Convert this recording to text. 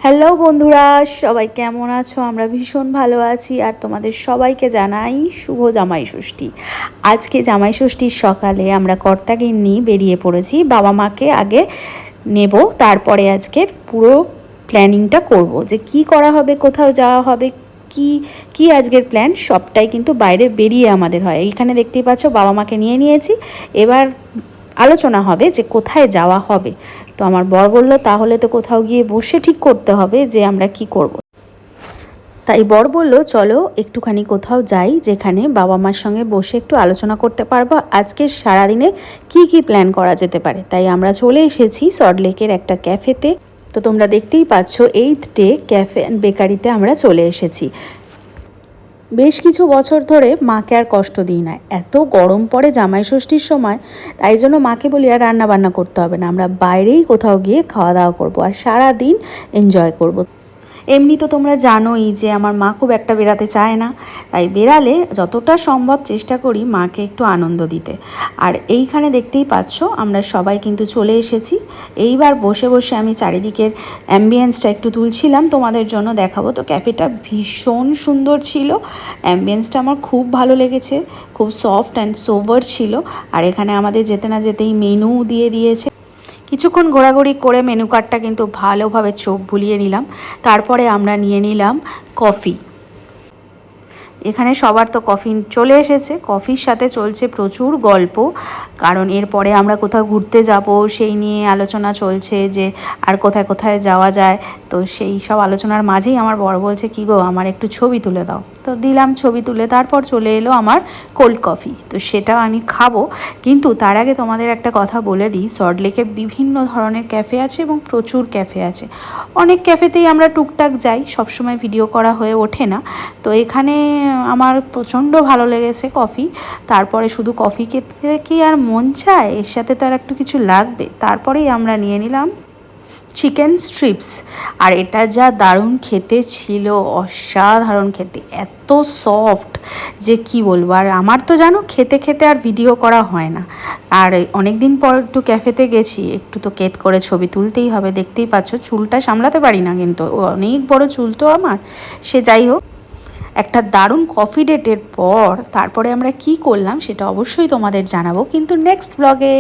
Hello বন্ধুরা, সবাই কেমন আছো? আমরা ভীষণ ভালো আছি। আর তোমাদের সবাইকে জানাই শুভ জামাই ষষ্ঠী। আজকে জামাই ষষ্ঠীর সকালে আমরা কর্তাগিন্নি বেরিয়ে পড়েছি। বাবা মাকে আগে নেব, তারপরে আজকে পুরো প্ল্যানিংটা করব যে কি করা হবে, কোথাও যাওয়া হবে, কি কি আজকের প্ল্যান সবটাই কিন্তু বাইরে বেরিয়ে আমাদের হয়। এইখানে দেখতেই পাচ্ছ বাবা মাকে নিয়ে নিয়েছি। এবার আলোচনা হবে যে কোথায় যাওয়া হবে। তো আমার বর বলল তাহলে তো কোথাও গিয়ে বসে ঠিক করতে হবে যে আমরা কি করব। তাই বর বলল চলো একটুখানি কোথাও যাই যেখানে বাবা মার সঙ্গে বসে একটু আলোচনা করতে পারবো আজকে সারাদিনে কি কি প্ল্যান করা যেতে পারে। তাই আমরা চলে এসেছি সল্টলেকের একটা ক্যাফেতে। তো তোমরা দেখতেই পাচ্ছ 8th ডে ক্যাফে অ্যান্ড বেকারিতে আমরা চলে এসেছি। বেশ কিছু বছর ধরে মাকে আর কষ্ট দিই না। এত গরম পড়ে জামাই ষষ্ঠীর সময়, তাই জন্য মাকে বলি আর রান্না বান্না করতে হবে না, আমরা বাইরেই কোথাও গিয়ে খাওয়া দাওয়া করবো আর সারা দিন এনজয় করব। এমনি তো তোমরা জানোই যে আমার মা খুব একটা বেরাতে চায় না, তাই বেরালে যতটা সম্ভব চেষ্টা করি মাকে একটু আনন্দ দিতে। আর এইখানে দেখতেই পাচ্ছ আমরা সবাই কিন্তু চলে এসেছি। এইবার বসে বসে আমি চারিদিকের অ্যাম্বিয়েন্সটা একটু তুলছিলাম, তোমাদের জন্য দেখাবো। তো ক্যাফেটা ভীষণ সুন্দর ছিল, অ্যাম্বিয়েন্সটা আমার খুব ভালো লেগেছে, খুব সফট অ্যান্ড সোভার ছিল। আর এখানে আমাদের যেতে না যেতেই মেনু দিয়ে দিয়েছে। কিছুক্ষণ ঘোরাঘুরি করে মেনু কার্ডটা কিন্তু ভালোভাবে চোখ বুলিয়ে নিলাম। তারপরে আমরা নিয়ে নিলাম কফি। এখানে সবার তো কফি চলে এসেছে, কফির সাথে চলছে প্রচুর গল্প, কারণ এরপরে আমরা কোথাও ঘুরতে যাব সেই নিয়ে আলোচনা চলছে যে আর কোথায় কোথায় যাওয়া যায়। তো সেই সব আলোচনার মাঝেই আমার বর বলছে কি গো আমার একটু ছবি তুলে দাও। তো দিলাম ছবি তুলে, তারপর চলে এলো আমার কোল্ড কফি। তো সেটাও আমি খাবো, কিন্তু তার আগে তোমাদের একটা কথা বলে দিই, সল্টলেকে বিভিন্ন ধরনের ক্যাফে আছে এবং প্রচুর ক্যাফে আছে। অনেক ক্যাফেতেই আমরা টুকটাক যাই, সবসময় ভিডিও করা হয়ে ওঠে না। তো এখানে আমার প্রচণ্ড ভালো লেগেছে কফি। তারপরে শুধু কফি খেতে কি আর মন চায়, এর সাথে তো আর একটু কিছু লাগবে। তারপরেই আমরা নিয়ে নিলাম চিকেন স্ট্রিপস। আর এটা যা দারুণ খেতে ছিল, অসাধারণ খেতে, এত সফট যে কি বলবো। আর আমার তো জানো খেতে খেতে আর ভিডিও করা হয় না। আর অনেক দিন পর একটু ক্যাফেতে গেছি, একটু তো কেত করে ছবি তুলতেই হবে। দেখতেই পাচ্ছ চুলটা সামলাতে পারি না, কিন্তু অনেক বড় চুল তো আমার। সে যাই হোক, একটা দারুণ কফি ডেটের পর তারপরে আমরা কি করলাম সেটা অবশ্যই তোমাদের জানাবো, কিন্তু নেক্সট ব্লগে।